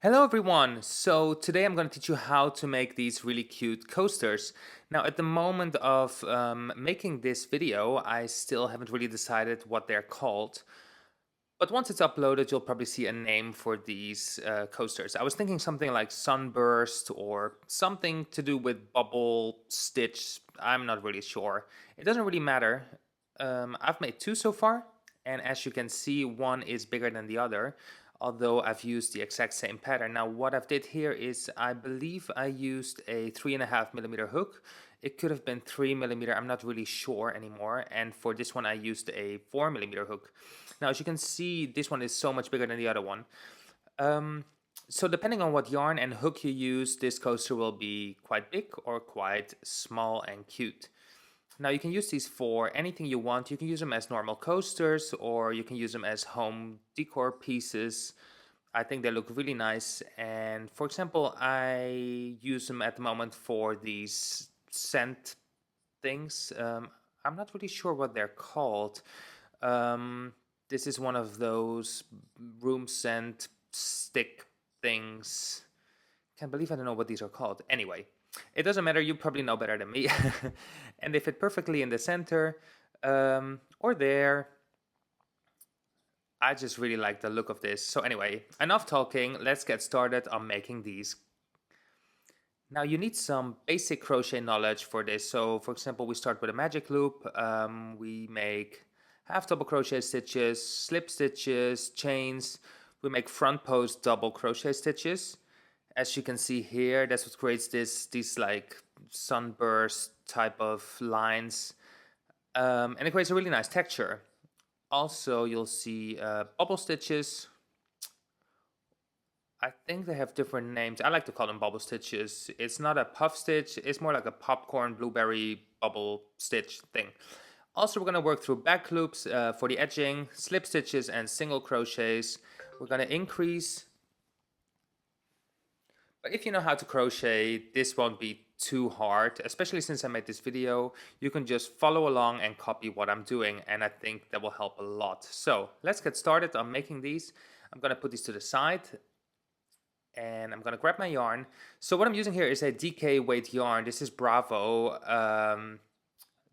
Hello everyone! So today I'm going to teach you how to make these really cute coasters. Now at the moment of making this video, I still haven't really decided what they're called. But once it's uploaded, you'll probably see a name for these coasters. I was thinking something like Sunburst or something to do with bubble stitch. I'm not really sure. It doesn't really matter. I've made two so far, and as you can see, one is bigger than the other, although I've used the exact same pattern. Now what I've did here is I believe I used a 3.5mm hook. It could have been 3mm, I'm not really sure anymore. And for this one I used a 4mm hook. Now as you can see, this one is so much bigger than the other one. So depending on what yarn and hook you use, this coaster will be quite big or quite small and cute. Now you can use these for anything you want. You can use them as normal coasters or you can use them as home decor pieces. I think they look really nice. And for example, I use them at the moment for these scent things. I'm not really sure what they're called. This is one of those room scent stick things. Can't believe I don't know what these are called. Anyway, it doesn't matter, you probably know better than me. And they fit perfectly in the center or there. I just really like the look of this. So anyway, enough talking, let's get started on making these. Now you need some basic crochet knowledge for this. So for example, we start with a magic loop. We make half double crochet stitches, slip stitches, chains. We make front post double crochet stitches. As you can see here, that's what creates these like sunburst type of lines. And it creates a really nice texture. Also, you'll see bobble stitches. I think they have different names. I like to call them bubble stitches. It's not a puff stitch. It's more like a popcorn blueberry bubble stitch thing. Also, we're going to work through back loops for the edging, slip stitches, and single crochets. We're going to increase. But if you know how to crochet, this won't be too hard, especially since I made this video. You can just follow along and copy what I'm doing, and I think that will help a lot. So let's get started on making these. I'm going to put these to the side and I'm going to grab my yarn. So what I'm using here is a DK weight yarn. This is Bravo.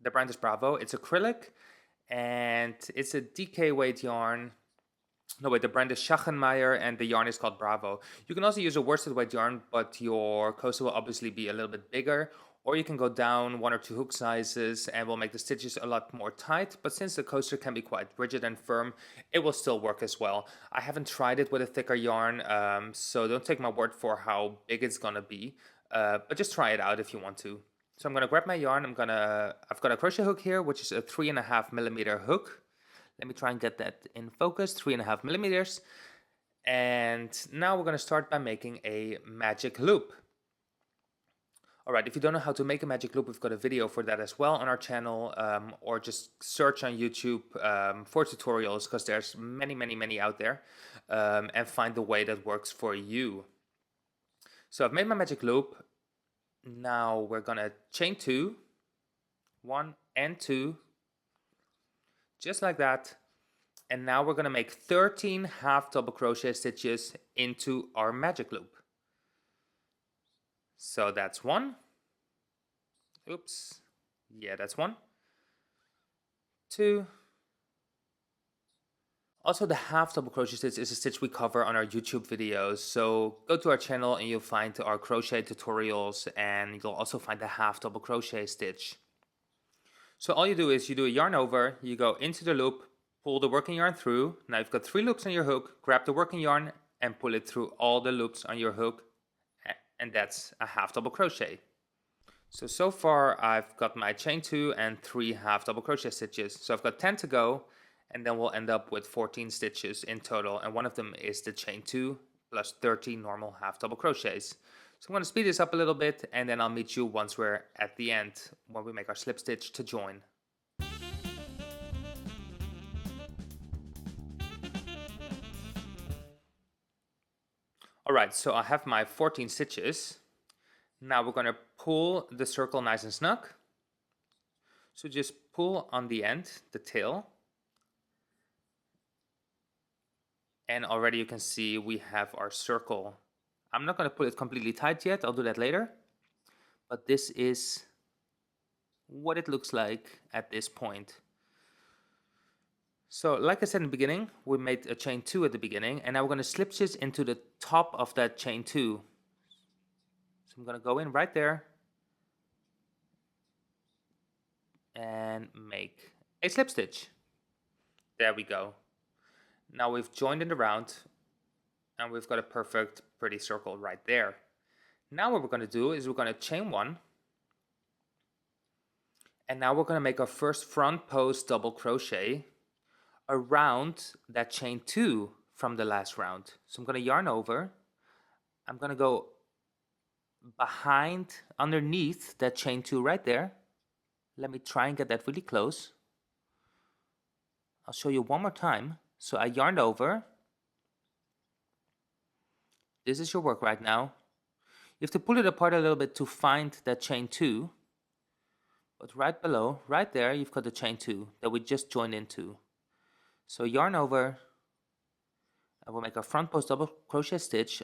The brand is Bravo. It's acrylic and it's a DK weight yarn. No, wait, the brand is Schachenmayr and the yarn is called Bravo. You can also use a worsted weight yarn, but your coaster will obviously be a little bit bigger. Or you can go down 1 or 2 hook sizes and will make the stitches a lot more tight. But since the coaster can be quite rigid and firm, it will still work as well. I haven't tried it with a thicker yarn, so don't take my word for how big it's gonna be. But just try it out if you want to. So I'm gonna grab my yarn. I've got a crochet hook here, which is a 3.5mm hook. Let me try and get that in focus, 3.5mm. And now we're gonna start by making a magic loop. All right, if you don't know how to make a magic loop, we've got a video for that as well on our channel, or just search on YouTube for tutorials because there's many out there, and find the way that works for you. So I've made my magic loop. Now we're gonna chain 2, 1 and 2, just like that. And now we're gonna make 13 half double crochet stitches into our magic loop. So that's 1. Oops. Yeah, that's 1. 2. Also, the half double crochet stitch is a stitch we cover on our YouTube videos. So go to our channel and you'll find our crochet tutorials and you'll also find the half double crochet stitch. So all you do is you do a yarn over, you go into the loop, pull the working yarn through. Now you've got 3 loops on your hook, grab the working yarn and pull it through all the loops on your hook. And that's a half double crochet. So far I've got my chain 2 and 3 half double crochet stitches. So I've got 10 to go, and then we'll end up with 14 stitches in total. And one of them is the chain 2 plus 13 normal half double crochets. So I'm going to speed this up a little bit, and then I'll meet you once we're at the end, when we make our slip stitch to join. Alright, so I have my 14 stitches. Now we're going to pull the circle nice and snug. So just pull on the end, the tail. And already you can see we have our circle I'm not going to put it completely tight yet, I'll do that later. But this is what it looks like at this point. So like I said in the beginning, we made a chain 2 at the beginning, and now we're going to slip stitch into the top of that chain 2. So I'm going to go in right there and make a slip stitch. There we go. Now we've joined it around and we've got a perfect pretty circle right there. Now what we're going to do is we're going to chain 1, and now we're going to make our first front post double crochet around that chain 2 from the last round. So I'm going to yarn over, I'm going to go behind, underneath that chain 2 right there. Let me try and get that really close. I'll show you one more time. So I yarned over. This is your work right now. You have to pull it apart a little bit to find that chain 2. But right below, right there, you've got the chain 2 that we just joined into. So yarn over, and we'll make our front post double crochet stitch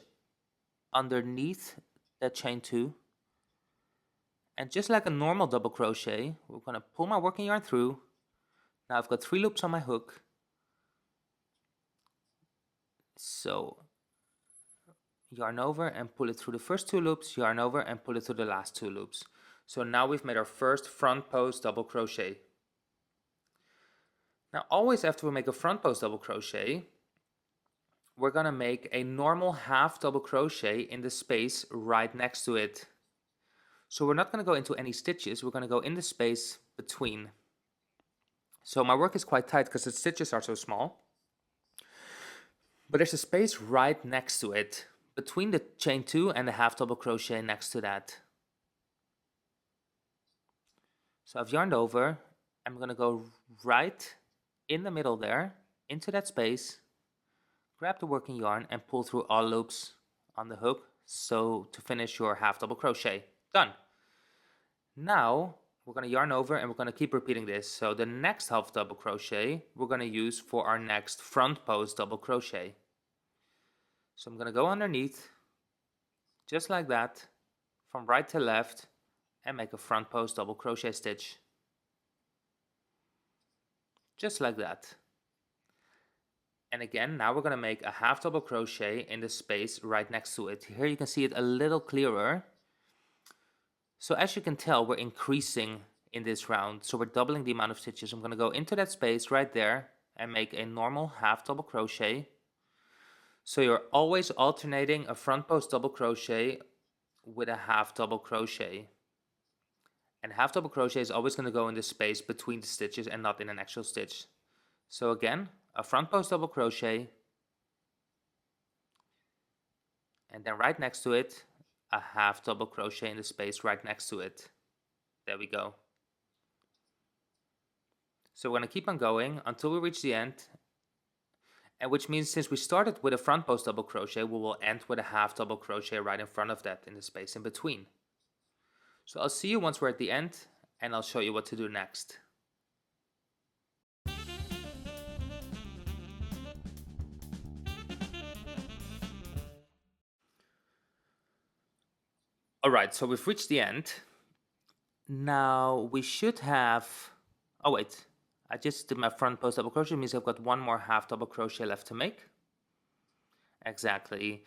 underneath that chain 2. And just like a normal double crochet, we're going to pull my working yarn through. Now I've got 3 loops on my hook. So yarn over and pull it through the first 2 loops, yarn over and pull it through the last 2 loops. So now we've made our first front post double crochet. Now always after we make a front post double crochet, we're going to make a normal half double crochet in the space right next to it. So we're not going to go into any stitches, we're going to go in the space between. So my work is quite tight because the stitches are so small. But there's a space right next to it, between the chain 2 and the half double crochet next to that. So I've yarned over, I'm going to go right in the middle there, into that space, grab the working yarn and pull through all loops on the hook, so to finish your half double crochet. Done. Now we're going to yarn over and we're going to keep repeating this. So the next half double crochet we're going to use for our next front post double crochet. So I'm going to go underneath, just like that, from right to left, and make a front post double crochet stitch. Just like that. And again, now we're going to make a half double crochet in the space right next to it. Here you can see it a little clearer. So as you can tell, we're increasing in this round. So we're doubling the amount of stitches. I'm going to go into that space right there and make a normal half double crochet. So you're always alternating a front post double crochet with a half double crochet. And half double crochet is always going to go in the space between the stitches and not in an actual stitch. So again, a front post double crochet, and then right next to it, a half double crochet in the space right next to it. There we go. So we're going to keep on going until we reach the end, and which means since we started with a front post double crochet, we will end with a half double crochet right in front of that in the space in between. So I'll see you once we're at the end, and I'll show you what to do next. Alright, so we've reached the end. Now we should have, oh wait, I just did my front post double crochet, means I've got one more half double crochet left to make. Exactly.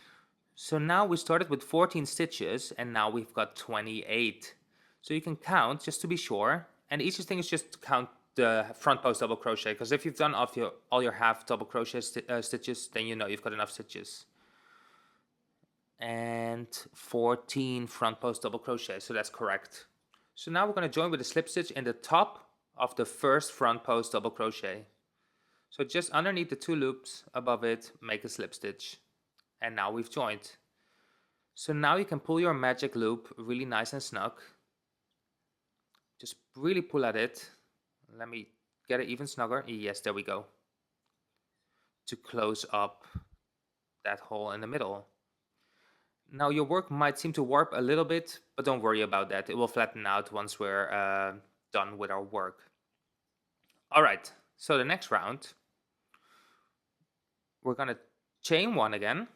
So now we started with 14 stitches and now we've got 28. So you can count just to be sure, and the easiest thing is just to count the front post double crochet, because if you've done all your half double crochet stitches, then you know you've got enough stitches. And 14 front post double crochet, so that's correct. So now we're going to join with a slip stitch in the top of the first front post double crochet. So just underneath the 2 loops above it, make a slip stitch. And now we've joined. So now you can pull your magic loop really nice and snug. Just really pull at it. Let me get it even snugger. Yes, there we go. To close up that hole in the middle. Now your work might seem to warp a little bit, but don't worry about that. It will flatten out once we're done with our work. Alright, so the next round, we're going to chain 1 again.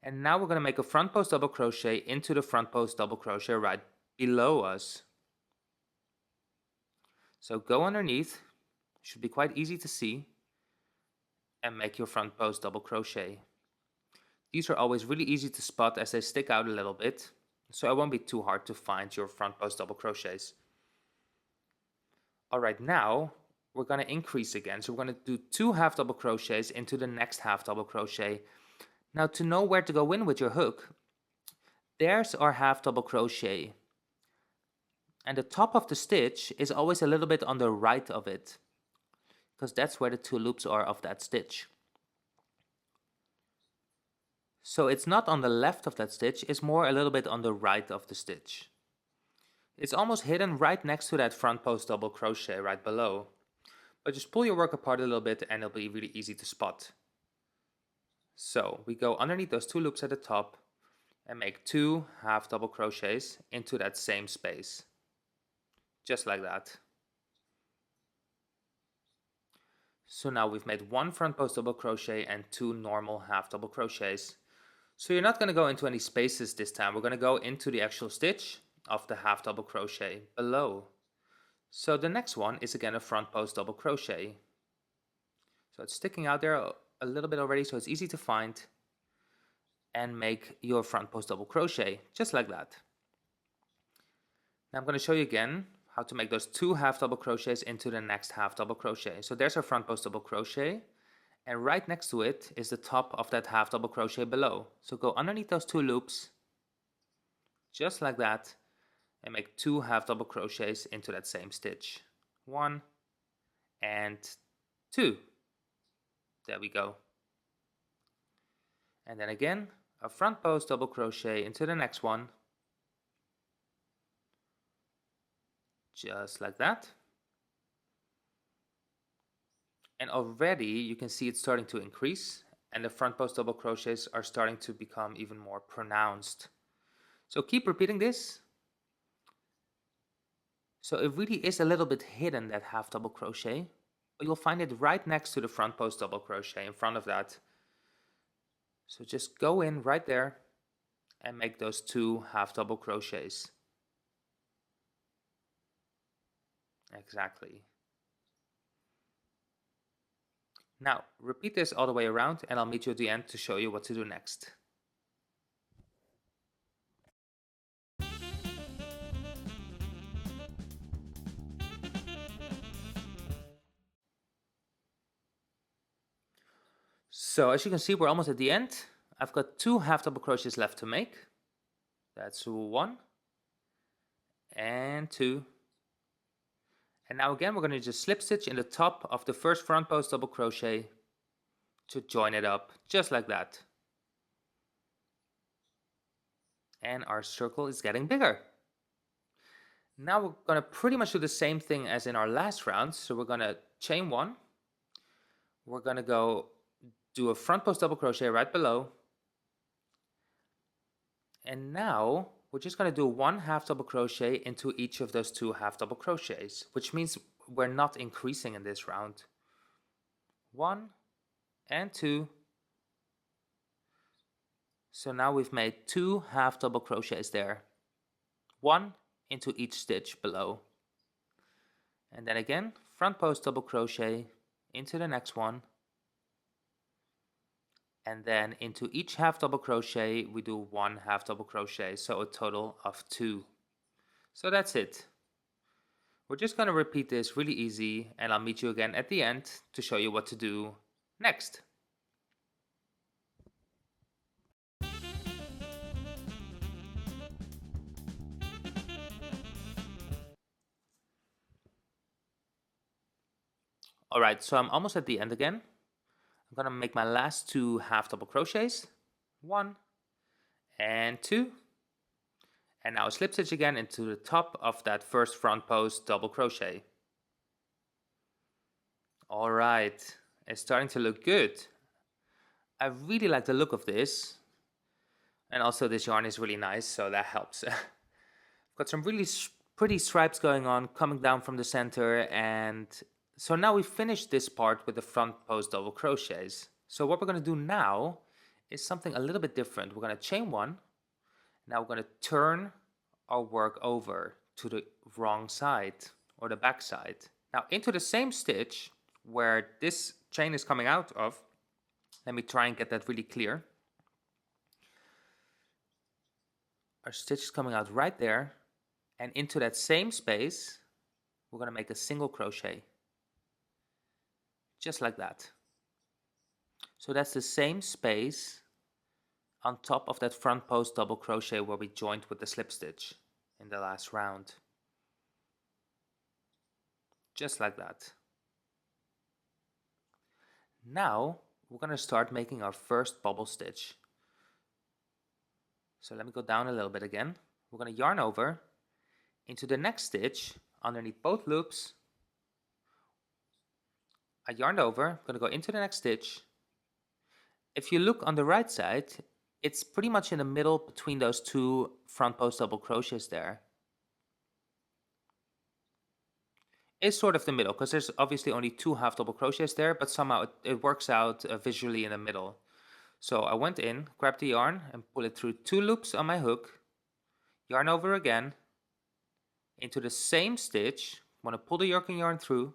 And now we're going to make a front post double crochet into the front post double crochet right below us. So go underneath, should be quite easy to see, and make your front post double crochet. These are always really easy to spot as they stick out a little bit, so it won't be too hard to find your front post double crochets. Alright, now we're going to increase again, so we're going to do 2 half double crochets into the next half double crochet. Now to know where to go in with your hook, there's our half double crochet. And the top of the stitch is always a little bit on the right of it, because that's where the 2 loops are of that stitch. So it's not on the left of that stitch, it's more a little bit on the right of the stitch. It's almost hidden right next to that front post double crochet right below. But just pull your work apart a little bit and it'll be really easy to spot. So we go underneath those 2 loops at the top and make 2 half double crochets into that same space. Just like that. So now we've made 1 front post double crochet and 2 normal half double crochets. So you're not going to go into any spaces this time. We're going to go into the actual stitch of the half double crochet below. So the next one is again a front post double crochet. So it's sticking out there a little bit already, so it's easy to find. And make your front post double crochet just like that. Now I'm going to show you again how to make those 2 half double crochets into the next half double crochet. So there's our front post double crochet, and right next to it is the top of that half double crochet below. So go underneath those 2 loops just like that and make 2 half double crochets into that same stitch. 1 and 2. There we go. And then again a front post double crochet into the next one. Just like that. And already you can see it's starting to increase and the front post double crochets are starting to become even more pronounced. So keep repeating this. So it really is a little bit hidden, that half double crochet, but you'll find it right next to the front post double crochet in front of that. So just go in right there and make those 2 half double crochets. Exactly. Now repeat this all the way around and I'll meet you at the end to show you what to do next. So as you can see, we're almost at the end. I've got 2 half double crochets left to make. That's 1 and 2. And now again, we're going to just slip stitch in the top of the first front post double crochet to join it up, just like that. And our circle is getting bigger. Now we're going to pretty much do the same thing as in our last round. So we're going to chain 1. We're going to go do a front post double crochet right below. And now we're just going to do 1 half double crochet into each of those 2 half double crochets, which means we're not increasing in this round. 1 and 2. So now we've made 2 half double crochets there. 1 into each stitch below. And then again, front post double crochet into the next one. And then into each half double crochet we do 1 half double crochet, so a total of 2. So that's it. We're just going to repeat this really easy and I'll meet you again at the end to show you what to do next. Alright, so I'm almost at the end again. I'm going to make my last 2 half double crochets, 1 and 2, and now slip stitch again into the top of that first front post double crochet. Alright, it's starting to look good. I really like the look of this, and also this yarn is really nice, so that helps. I've got some really pretty stripes going on coming down from the center, and so now we've finished this part with the front post double crochets. So what we're going to do now is something a little bit different. We're going to chain one. Now we're going to turn our work over to the wrong side or the back side. Now into the same stitch where this chain is coming out of, let me try and get that really clear. Our stitch is coming out right there, and into that same space we're going to make a single crochet, just like that. So that's the same space on top of that front post double crochet where we joined with the slip stitch in the last round, just like that. Now we're going to start making our first bubble stitch. So let me go down a little bit again. We're going to yarn over into the next stitch underneath both loops. I yarned over, I'm going to go into the next stitch. If you look on the right side, it's pretty much in the middle between those two front post double crochets there. It's sort of the middle because there's obviously only two half double crochets there, but somehow it works out visually in the middle. So I went in, grabbed the yarn and pull it through two loops on my hook, yarn over again, into the same stitch. I'm going to pull the yoking yarn through,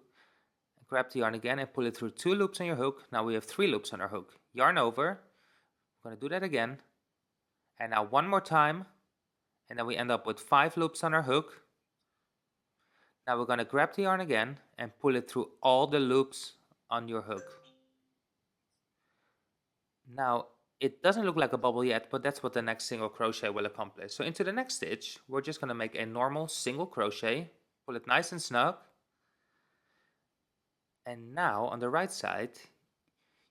grab the yarn again and pull it through two loops on your hook. Now we have three loops on our hook. Yarn over, I'm going to do that again, and now one more time, and then we end up with 5 loops on our hook. Now we're going to grab the yarn again and pull it through all the loops on your hook. Now it doesn't look like a bubble yet, but that's what the next single crochet will accomplish. So into the next stitch, we're just going to make a normal single crochet, pull it nice and snug. And now on the right side,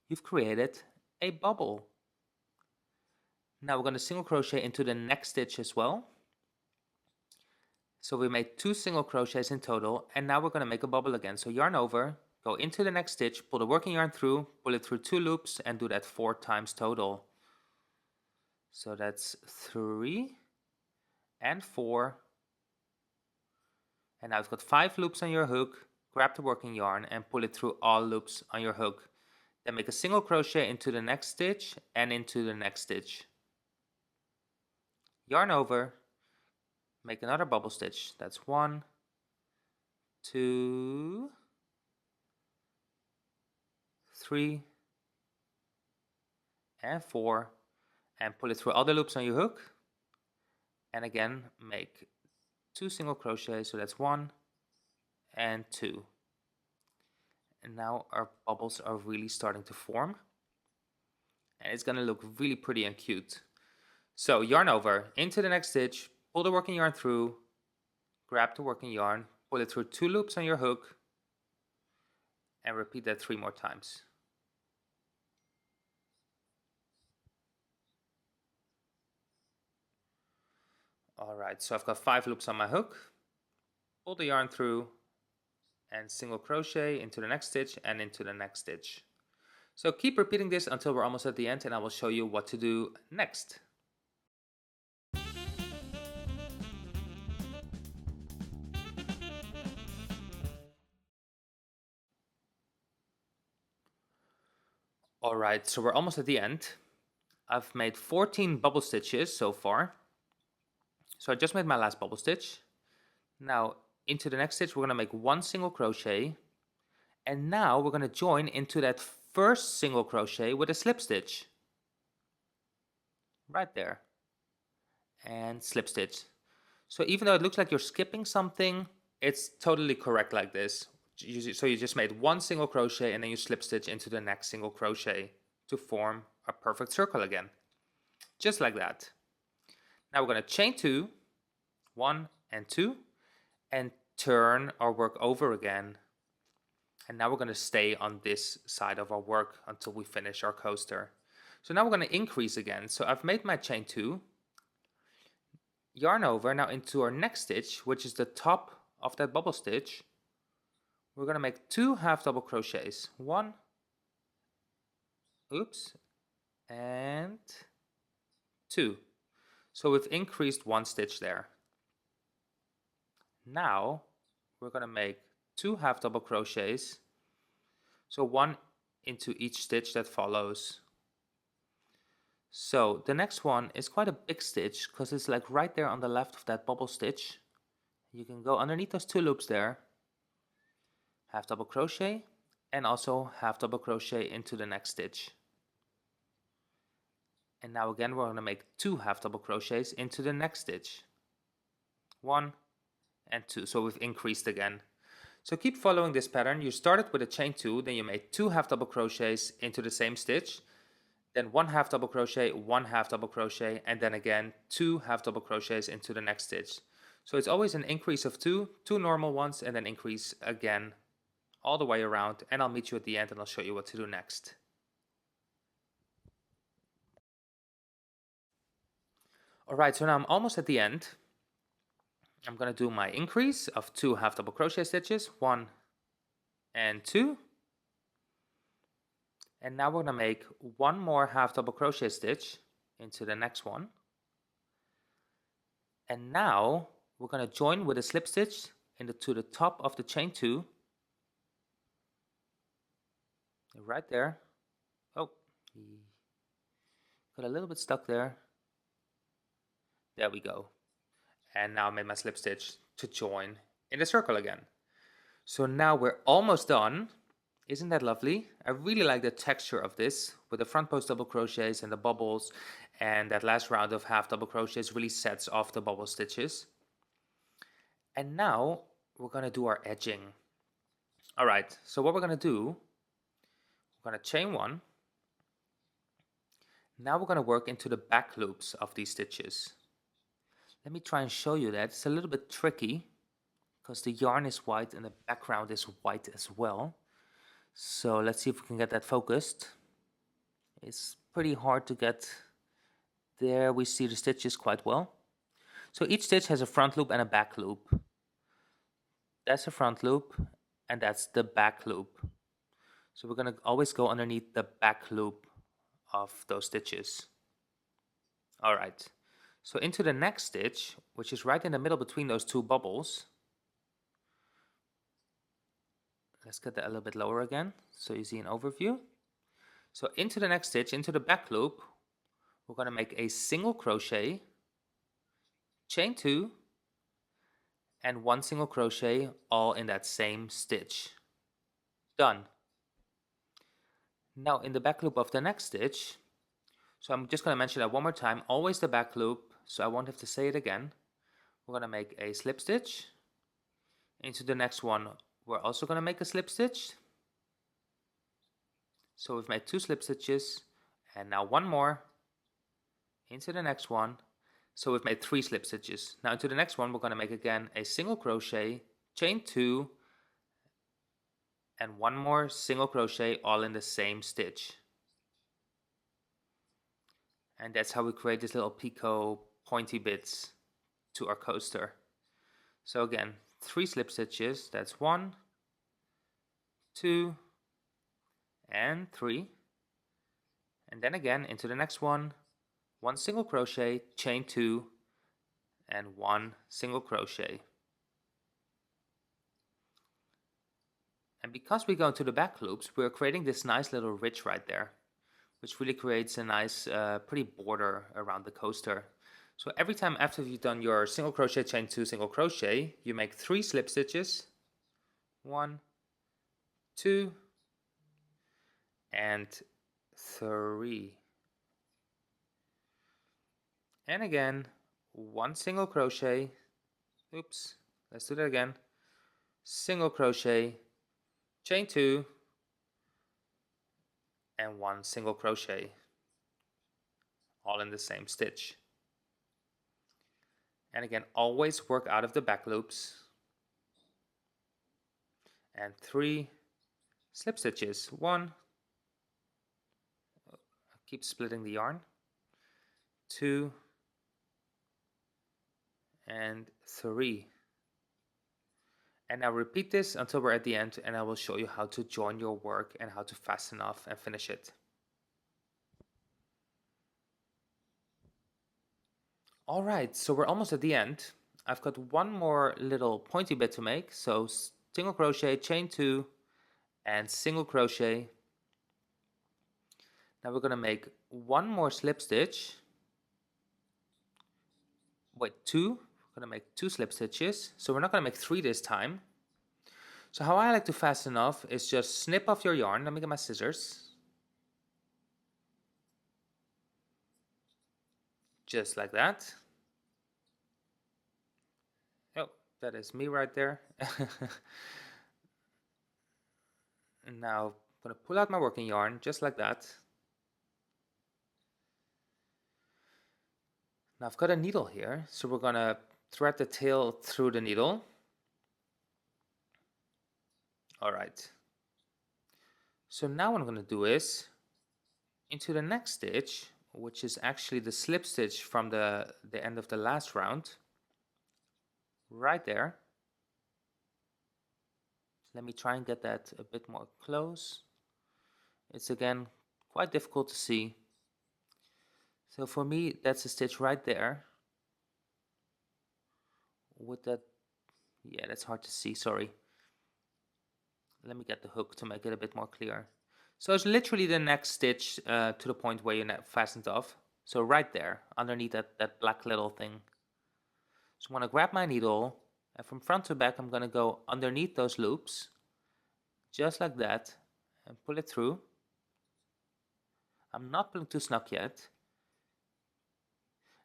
you've created a bubble. Now we're going to single crochet into the next stitch as well. So we made 2 single crochets in total, and now we're going to make a bubble again. So yarn over, go into the next stitch, pull the working yarn through, pull it through 2 loops, and do that 4 times total. So that's 3 and 4. And now you've got 5 loops on your hook. Grab the working yarn and pull it through all loops on your hook. Then make a single crochet into the next stitch and into the next stitch. Yarn over, make another bubble stitch. That's 1, 2, 3, and 4, and pull it through all the loops on your hook. And again, make 2 single crochets, so that's 1 and 2. And now our bubbles are really starting to form, and it's going to look really pretty and cute. So yarn over, into the next stitch, pull the working yarn through, grab the working yarn, pull it through 2 loops on your hook, and repeat that 3 more times. Alright, so I've got 5 loops on my hook, pull the yarn through, and single crochet into the next stitch and into the next stitch. So keep repeating this until we're almost at the end, and I will show you what to do next. Alright, so we're almost at the end. I've made 14 bubble stitches so far. So I just made my last bubble stitch. Now into the next stitch we're going to make 1 single crochet, and now we're going to join into that first single crochet with a slip stitch. Right there. And slip stitch. So even though it looks like you're skipping something, it's totally correct like this. So you just made 1 single crochet and then you slip stitch into the next single crochet to form a perfect circle again. Just like that. Now we're going to chain 2, 1 and 2, and turn our work over again. And now we're going to stay on this side of our work until we finish our coaster. So now we're going to increase again. So I've made my chain 2, yarn over, now into our next stitch, which is the top of that bubble stitch. We're going to make 2 half double crochets. 1, oops, and 2. So we've increased 1 stitch there. Now we're going to make 2 half double crochets. So 1 into each stitch that follows. So the next one is quite a big stitch because it's like right there on the left of that bubble stitch. You can go underneath those 2 loops there, half double crochet, and also half double crochet into the next stitch. And now again we're going to make 2 half double crochets into the next stitch. 1 and 2, so we've increased again. So keep following this pattern. You started with a chain 2, then you made 2 half double crochets into the same stitch, then 1 half double crochet, 1 half double crochet, and then again 2 half double crochets into the next stitch. So it's always an increase of 2 normal ones, and then increase again all the way around, and I'll meet you at the end and I'll show you what to do next. Alright, so now I'm almost at the end. I'm going to do my increase of 2 half double crochet stitches, 1 and 2. And now we're going to make 1 more half double crochet stitch into the next one. And now we're going to join with a slip stitch to the top of the chain 2. Right there. Oh, got a little bit stuck there. There we go. And now I made my slip stitch to join in the circle again. So now we're almost done. Isn't that lovely? I really like the texture of this with the front post double crochets and the bubbles, and that last round of half double crochets really sets off the bubble stitches. And now we're going to do our edging. Alright, so what we're going to do, we're going to chain 1. Now we're going to work into the back loops of these stitches. Let me try and show you that. It's a little bit tricky because the yarn is white and the background is white as well. So let's see if we can get that focused. It's pretty hard to get. There we see the stitches quite well. So each stitch has a front loop and a back loop. That's a front loop and that's the back loop. So we're going to always go underneath the back loop of those stitches. Alright, so into the next stitch, which is right in the middle between those 2 bubbles. Let's get that a little bit lower again, so you see an overview. So into the next stitch, into the back loop, we're going to make a single crochet, chain 2, and 1 single crochet all in that same stitch. Done. Now in the back loop of the next stitch, so I'm just going to mention that one more time, always the back loop, so I won't have to say it again. We're going to make a slip stitch. Into the next one, we're also going to make a slip stitch. So we've made 2 slip stitches, and now 1 more into the next one. So we've made 3 slip stitches. Now into the next one, we're going to make again a single crochet, chain 2, and 1 more single crochet all in the same stitch. And that's how we create these little picot pointy bits to our coaster. So again, 3 slip stitches, that's 1, 2, and 3. And then again into the next one, 1 single crochet, chain 2, and 1 single crochet. And because we go into the back loops, we're creating this nice little ridge right there, which really creates a nice pretty border around the coaster. So every time after you've done your single crochet, chain 2, single crochet, you make 3 slip stitches, 1, 2, and 3. And again, 1 single crochet, oops, let's do that again, single crochet, chain 2, and 1 single crochet, all in the same stitch. And again, always work out of the back loops. And 3 slip stitches, 1, I keep splitting the yarn, 2, and 3. And now repeat this until we're at the end, and I will show you how to join your work and how to fasten off and finish it. Alright, so we're almost at the end. I've got 1 more little pointy bit to make, so single crochet, chain 2, and single crochet. Now we're going to make one more slip stitch. Wait, two. We're going to make 2 slip stitches. So we're not going to make 3 this time. So how I like to fasten off is just snip off your yarn. Let me get my scissors. Just like that. Oh, that is me right there. And now I'm going to pull out my working yarn just like that. Now I've got a needle here, so we're going to thread the tail through the needle. All right. So now what I'm going to do is into the next stitch, which is actually the slip stitch from the end of the last round, right there. Let me try and get that a bit more close. It's again quite difficult to see. So for me, that's a stitch right there. With that, yeah, that's hard to see, sorry. Let me get the hook to make it a bit more clear. So it's literally the next stitch to the point where you fastened off. So right there, underneath that black little thing. So I'm going to grab my needle, and from front to back I'm going to go underneath those loops, just like that, and pull it through. I'm not pulling too snug yet.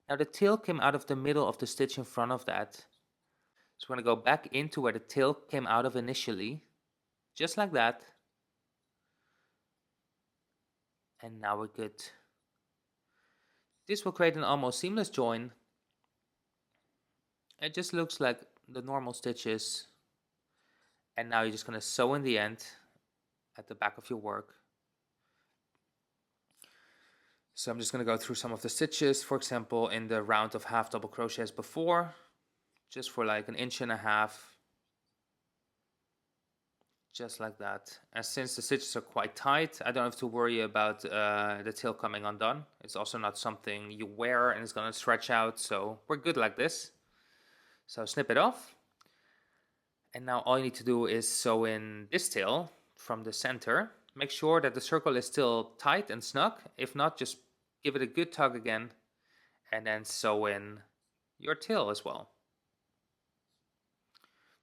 Now the tail came out of the middle of the stitch in front of that. So we're going to go back into where the tail came out of initially, just like that. And now we're good. This will create an almost seamless join. It just looks like the normal stitches. And now you're just going to sew in the end at the back of your work. So I'm just going to go through some of the stitches, for example, in the round of half double crochets before, just for like 1.5 inches. Just like that. And since the stitches are quite tight, I don't have to worry about the tail coming undone. It's also not something you wear and it's going to stretch out, so we're good like this. So snip it off. And now all you need to do is sew in this tail from the center. Make sure that the circle is still tight and snug. If not, just give it a good tug again and then sew in your tail as well.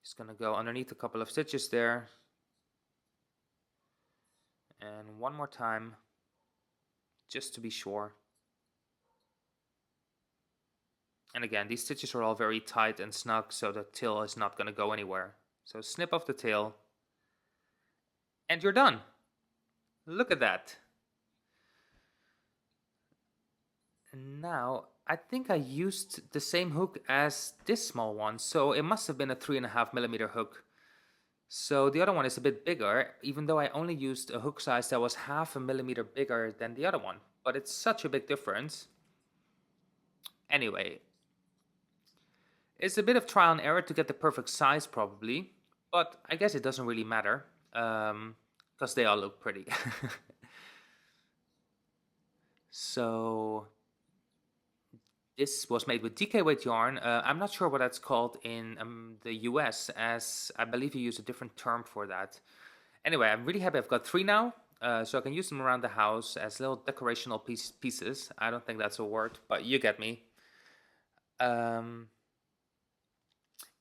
Just going to go underneath a couple of stitches there. And one more time, just to be sure. And again, these stitches are all very tight and snug, so the tail is not going to go anywhere. So snip off the tail, and you're done. Look at that. And now, I think I used the same hook as this small one, so it must have been a 3.5mm hook. So the other one is a bit bigger, even though I only used a hook size that was 0.5 millimeter bigger than the other one. But it's such a big difference. Anyway, it's a bit of trial and error to get the perfect size probably, but I guess it doesn't really matter, because they all look pretty. So this was made with DK weight yarn. I'm not sure what that's called in the US, as I believe you use a different term for that. Anyway, I'm really happy I've got 3 now, so I can use them around the house as little decorational pieces. I don't think that's a word, but you get me.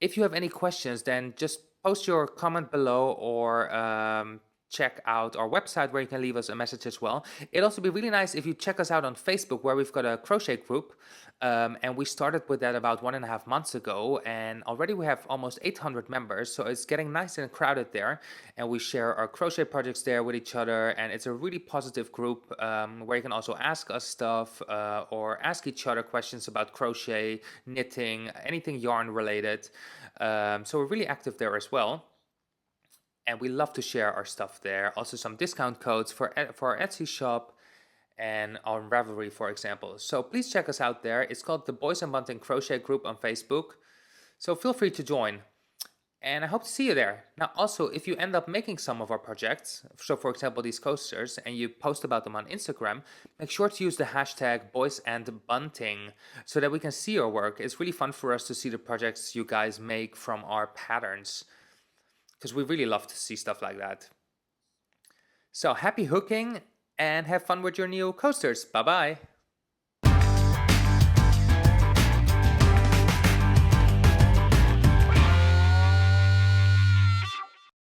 If you have any questions, then just post your comment below or check out our website where you can leave us a message as well. It'd also be really nice if you check us out on Facebook, where we've got a crochet group, and we started with that about 1.5 months ago, and already we have almost 800 members, so it's getting nice and crowded there, and we share our crochet projects there with each other, and it's a really positive group where you can also ask us stuff or ask each other questions about crochet, knitting, anything yarn related. So we're really active there as well. And we love to share our stuff there. Also some discount codes for our Etsy shop and on Ravelry, for example. So please check us out there. It's called the Boys and Bunting Crochet Group on Facebook. So feel free to join. And I hope to see you there. Now also, if you end up making some of our projects, so for example these coasters, and you post about them on Instagram, make sure to use the hashtag boysandbunting so that we can see your work. It's really fun for us to see the projects you guys make from our patterns, because we really love to see stuff like that. So happy hooking, and have fun with your new coasters. Bye bye.